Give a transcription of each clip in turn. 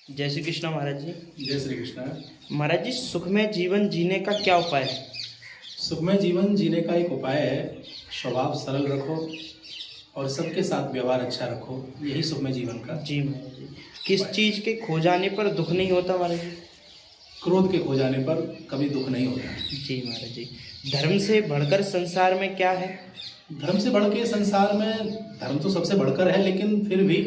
जय श्री कृष्ण महाराज जी। जय श्री कृष्ण। महाराज जी, सुखमय जीवन जीने का क्या उपाय है? सुखमय जीवन जीने का एक उपाय है, स्वभाव सरल रखो और सबके साथ व्यवहार अच्छा रखो, यही सुखमय जीवन का। जी महाराज जी। किस चीज के खो जाने पर दुख नहीं होता महाराज जी? क्रोध के खो जाने पर कभी दुख नहीं होता। जी महाराज जी। धर्म से बढ़कर संसार में क्या है? धर्म से बढ़ के संसार में, धर्म तो सबसे बढ़कर है, लेकिन फिर भी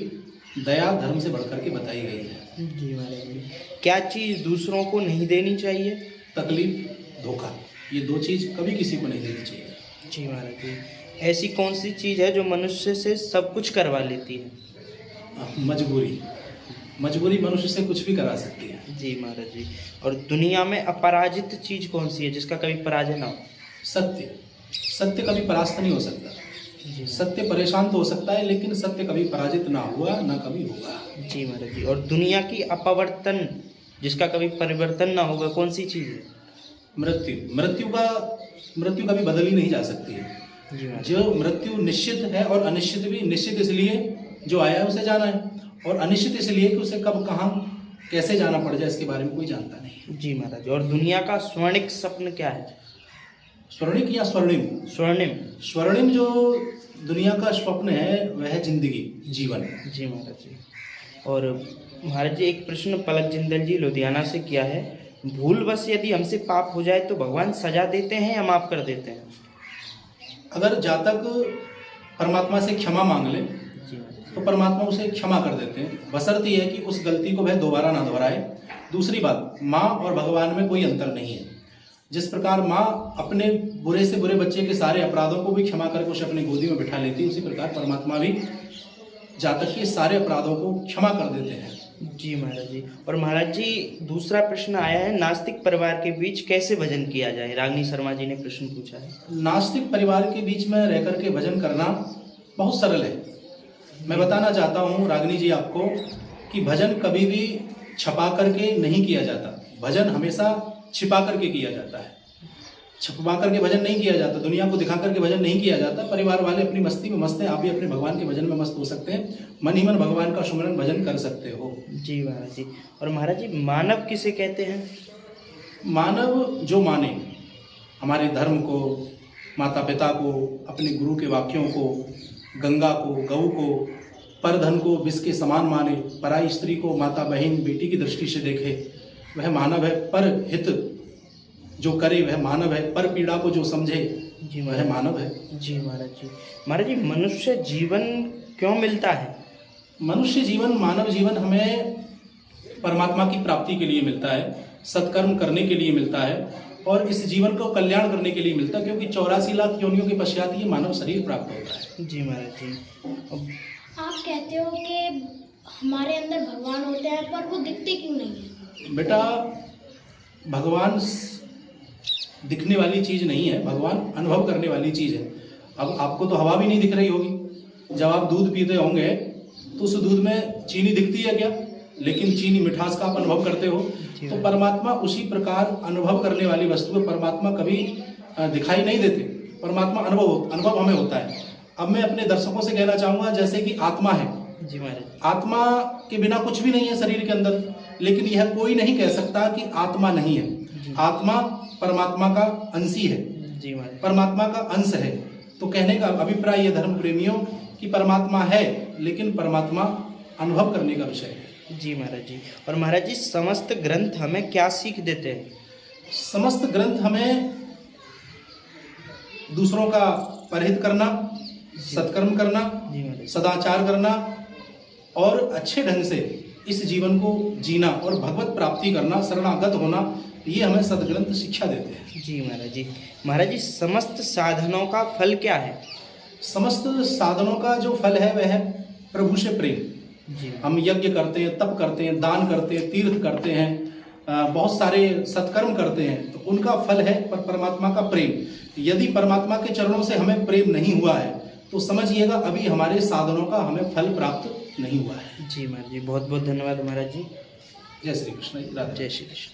दया धर्म से बढ़कर के बताई गई है। जी महाराज जी। क्या चीज दूसरों को नहीं देनी चाहिए? तकलीफ, धोखा, ये दो चीज कभी किसी को नहीं देनी चाहिए। जी महाराज जी। ऐसी कौन सी चीज है जो मनुष्य से सब कुछ करवा लेती है? मजबूरी, मजबूरी मनुष्य से कुछ भी करा सकती है। जी महाराज जी। और दुनिया में अपराजित चीज कौन सी है जिसका कभी पराजय ना हो? सत्य, सत्य कभी परास्त नहीं हो सकता। जी सत्य परेशान तो हो सकता है, लेकिन सत्य कभी पराजित ना हुआ ना कभी होगा। जी महाराज जी। और दुनिया की अपवर्तन जिसका कभी परिवर्तन ना होगा, कौन सी चीज है? मृत्यु, मृत्यु कभी बदली नहीं जा सकती है। जी महाराज। जो मृत्यु निश्चित है और अनिश्चित भी। निश्चित इसलिए जो आया है उसे जाना है, और अनिश्चित इसलिए कि उसे कब कहाँ कैसे जाना पड़ जाए इसके बारे में कोई जानता नहीं। जी महाराज। और दुनिया का स्वर्णिक स्वप्न क्या है? स्वर्णिक या स्वर्णिम? स्वर्णिम। स्वर्णिम जो दुनिया का स्वप्न है वह है जिंदगी, जीवन। जी महाराज जी। और महाराज जी, एक प्रश्न पलक जिंदल जी लुधियाना से किया है। भूलवश यदि हमसे पाप हो जाए तो भगवान सजा देते हैं या माफ कर देते हैं? अगर जब तक परमात्मा से क्षमा मांग ले जी तो परमात्मा उसे क्षमा कर देते हैं, बशर्ते यह है कि उस गलती को वह दोबारा ना दोहराए। दूसरी बात, माँ और भगवान में कोई अंतर नहीं है। जिस प्रकार माँ अपने बुरे से बुरे बच्चे के सारे अपराधों को भी क्षमा करके उसे अपनी गोदी में बिठा लेती है, उसी प्रकार परमात्मा भी जातक के सारे अपराधों को क्षमा कर देते हैं। जी महाराज जी। और महाराज जी, दूसरा प्रश्न आया है, नास्तिक परिवार के बीच कैसे भजन किया जाए? रागिनी शर्मा जी ने प्रश्न पूछा है। नास्तिक परिवार के बीच में रह करके भजन करना बहुत सरल है। मैं बताना चाहता हूँ रागिनी जी आपको कि भजन कभी भी छपा करके नहीं किया जाता, भजन हमेशा छिपा करके किया जाता है। छुपा करके भजन नहीं किया जाता, दुनिया को दिखा करके भजन नहीं किया जाता। परिवार वाले अपनी मस्ती में मस्त हैं, आप भी अपने भगवान के भजन में मस्त हो सकते हैं, मन ही मन भगवान का सुमिरन भजन कर सकते हो। जी महाराज जी। और महाराज जी, मानव किसे कहते हैं? मानव जो माने हमारे धर्म को, माता पिता को, अपने गुरु के वाक्यों को, गंगा को, गऊ को, परधन को विष के समान माने, पराई स्त्री को माता बहन बेटी की दृष्टि से देखे, वह मानव है। पर हित जो करे वह मानव है, पर पीड़ा को जो समझे जी वह मानव है। जी महाराज जी। महाराज जी, मनुष्य जीवन क्यों मिलता है? मनुष्य जीवन, मानव जीवन हमें परमात्मा की प्राप्ति के लिए मिलता है, सत्कर्म करने के लिए मिलता है, और इस जीवन को कल्याण करने के लिए मिलता है, क्योंकि 84 लाख योनियों के पश्चात ये मानव शरीर प्राप्त होता है। जी महाराज जी। आप कहते हो कि हमारे अंदर भगवान होते हैं, पर वो दिखते क्यों नहीं है? बेटा, भगवान दिखने वाली चीज नहीं है, भगवान अनुभव करने वाली चीज है। अब आपको तो हवा भी नहीं दिख रही होगी, जब आप दूध पीते होंगे तो उस दूध में चीनी दिखती है क्या? लेकिन चीनी मिठास का आप अनुभव करते हो। तो परमात्मा उसी प्रकार अनुभव करने वाली वस्तु है। परमात्मा कभी दिखाई नहीं देते, परमात्मा अनुभव हमें होता है। अब मैं अपने दर्शकों से कहना चाहूंगा, जैसे कि आत्मा है, जी महाराज। आत्मा के बिना कुछ भी नहीं है शरीर के अंदर, लेकिन यह कोई नहीं कह सकता कि आत्मा नहीं है। आत्मा परमात्मा का अंशी है, जी महाराज। परमात्मा का अंश है। तो कहने का अभिप्राय है धर्म प्रेमियों कि परमात्मा है, लेकिन परमात्मा अनुभव करने का विषय है। जी महाराज जी। और महाराज जी, समस्त ग्रंथ हमें क्या सीख देते हैं? समस्त ग्रंथ हमें दूसरों का परहित करना, सत्कर्म करना, सदाचार करना और अच्छे ढंग से इस जीवन को जीना और भगवत प्राप्ति करना, शरणागत होना, ये हमें सदग्रंथ शिक्षा देते हैं। जी महाराज जी। महाराज जी, समस्त साधनों का फल क्या है? समस्त साधनों का जो फल है वह है प्रभु से प्रेम। जी। हम यज्ञ करते हैं, तप करते हैं, दान करते हैं, तीर्थ करते हैं, बहुत सारे सत्कर्म करते हैं, तो उनका फल है परमात्मा का प्रेम। यदि परमात्मा के चरणों से हमें प्रेम नहीं हुआ है तो समझिएगा अभी हमारे साधनों का हमें फल प्राप्त नहीं हुआ है। जी महाराज जी, बहुत बहुत धन्यवाद महाराज जी। जय श्री कृष्ण। जय श्री कृष्ण।